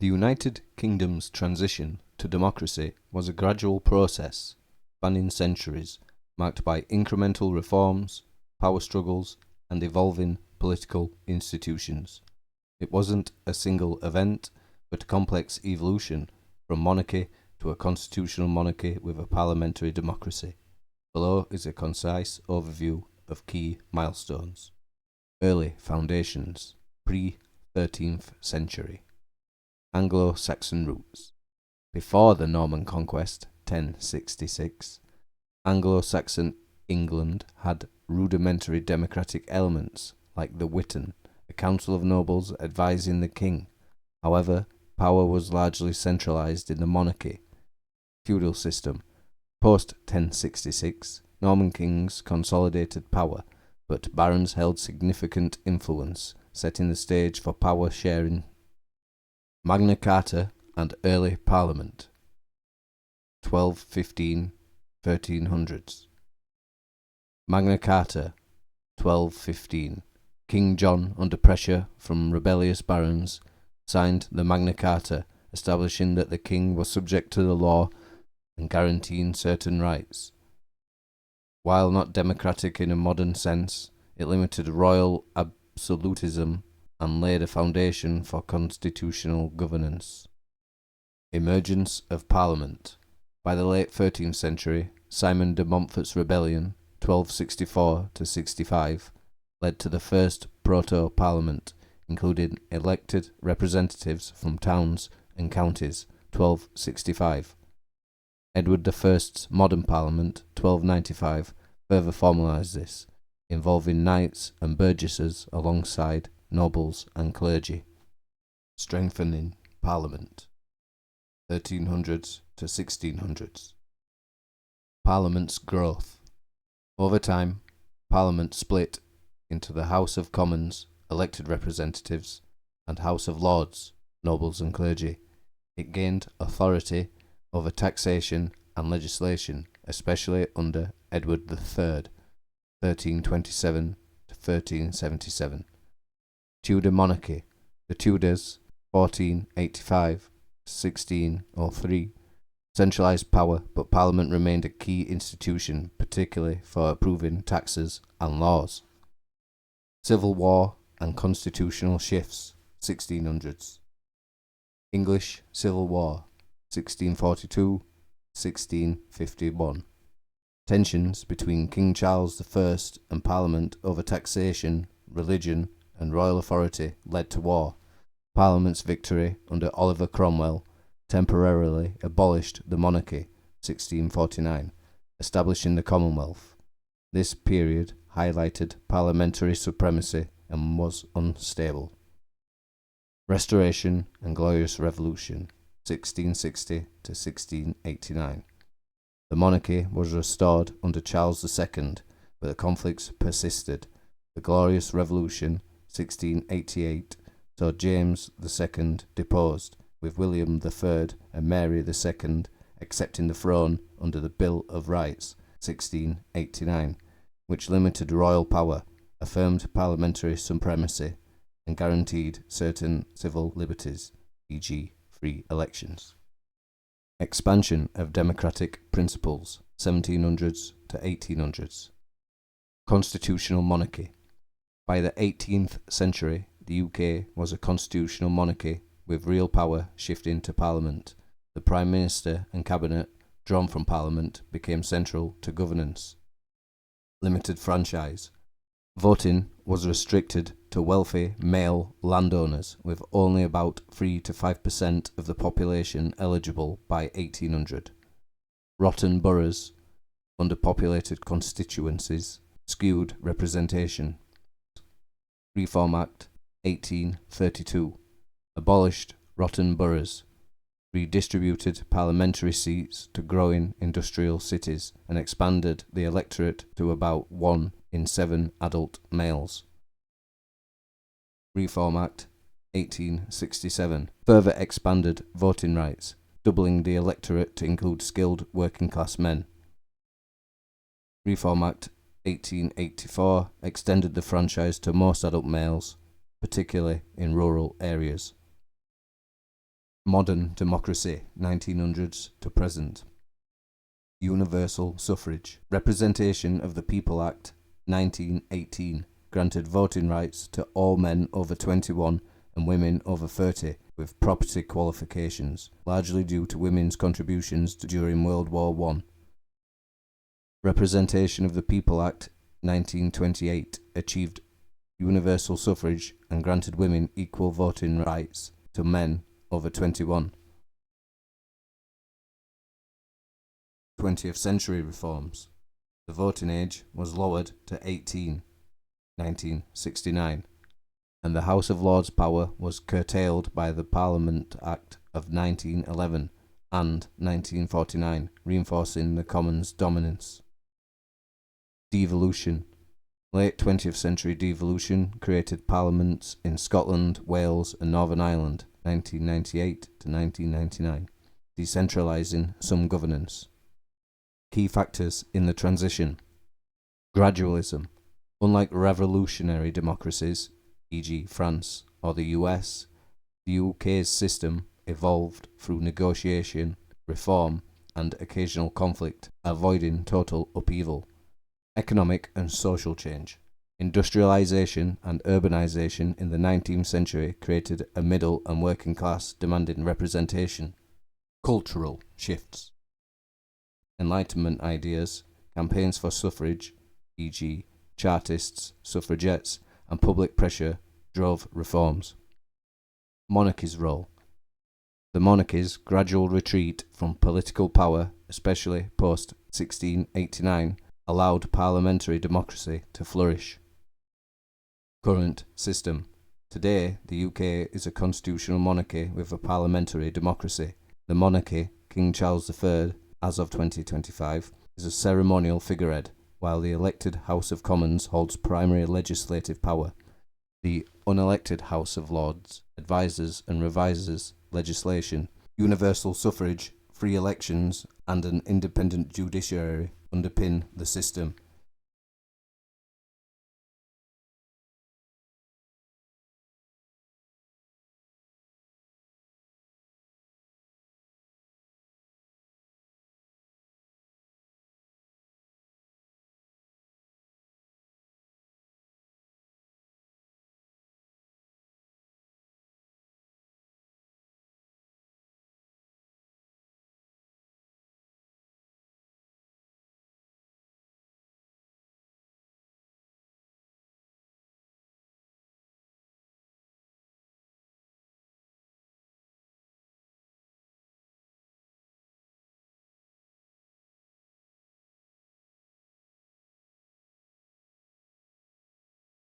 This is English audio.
The United Kingdom's transition to democracy was a gradual process, spanning centuries, marked by incremental reforms, power struggles, and evolving political institutions. It wasn't a single event, but a complex evolution from monarchy to a constitutional monarchy with a parliamentary democracy. Below is a concise overview of key milestones. Early foundations, pre-13th century. Anglo-Saxon roots. Before the Norman conquest, 1066, Anglo-Saxon England had rudimentary democratic elements, like the Witan, a council of nobles advising the king. However, power was largely centralized in the monarchy. Feudal system. Post-1066, Norman kings consolidated power, but barons held significant influence, setting the stage for power sharing. Magna Carta and early Parliament. 1215, 1300s. Magna Carta, 1215. King John, under pressure from rebellious barons, signed the Magna Carta, establishing that the king was subject to the law and guaranteeing certain rights. While not democratic in a modern sense, it limited royal absolutism and laid a foundation for constitutional governance. Emergence of Parliament. By the late 13th century, Simon de Montfort's rebellion, 1264–65, led to the first proto-parliament, including elected representatives from towns and counties, 1265. Edward I's modern parliament, 1295, further formalised this, involving knights and burgesses alongside nobles and clergy. Strengthening Parliament, 1300s to 1600s. Parliament's growth. Over time, Parliament split into the House of Commons, elected representatives, and House of Lords, nobles and clergy. It gained authority over taxation and legislation, especially under Edward III, 1327 to 1377. Tudor monarchy. The Tudors, 1485–1603, centralised power, but Parliament remained a key institution, particularly for approving taxes and laws. Civil War and constitutional shifts, 1600s. English Civil War, 1642–1651. Tensions between King Charles I and Parliament over taxation, religion, and royal authority led to war. Parliament's victory under Oliver Cromwell temporarily abolished the monarchy, 1649, establishing the Commonwealth. This period highlighted parliamentary supremacy and was unstable. Restoration and Glorious Revolution, 1660–1689. The monarchy was restored under Charles II, but the conflicts persisted. The Glorious Revolution, 1688, saw James II deposed, with William III and Mary II accepting the throne under the Bill of Rights, 1689, which limited royal power, affirmed parliamentary supremacy, and guaranteed certain civil liberties, e.g. free elections. Expansion of democratic principles, 1700s to 1800s. Constitutional monarchy. By the 18th century, the UK was a constitutional monarchy with real power shifting to Parliament. The Prime Minister and Cabinet, drawn from Parliament, became central to governance. Limited franchise. Voting was restricted to wealthy male landowners, with only about 3 to 5% of the population eligible by 1800. Rotten boroughs, underpopulated constituencies, skewed representation. Reform Act, 1832, abolished rotten boroughs, redistributed parliamentary seats to growing industrial cities, and expanded the electorate to about 1 in 7 adult males. Reform Act, 1867, further expanded voting rights, doubling the electorate to include skilled working-class men. Reform Act, 1884, extended the franchise to most adult males, particularly in rural areas. Modern democracy, 1900s to present. Universal suffrage. Representation of the People Act, 1918, granted voting rights to all men over 21 and women over 30 with property qualifications, largely due to women's contributions during World War I. Representation of the People Act, 1928, achieved universal suffrage and granted women equal voting rights to men over 21. 20th century reforms. The voting age was lowered to 18, 1969, and the House of Lords' power was curtailed by the Parliament Act of 1911 and 1949, reinforcing the Commons' dominance. Devolution. Late 20th century devolution created parliaments in Scotland, Wales and Northern Ireland, 1998 to 1999, decentralising some governance. Key factors in the transition. Gradualism. Unlike revolutionary democracies, e.g. France or the US, the UK's system evolved through negotiation, reform and occasional conflict, avoiding total upheaval. Economic and social change. Industrialisation and urbanisation in the 19th century created a middle and working class demanding representation. Cultural shifts. Enlightenment ideas, campaigns for suffrage, e.g. Chartists, suffragettes, and public pressure drove reforms. Monarchy's role. The monarchy's gradual retreat from political power, especially post-1689, allowed parliamentary democracy to flourish. Current system. Today, the UK is a constitutional monarchy with a parliamentary democracy. The monarchy, King Charles III, as of 2025, is a ceremonial figurehead, while the elected House of Commons holds primary legislative power. The unelected House of Lords advises and revises legislation. Universal suffrage, free elections, and an independent judiciary underpin the system.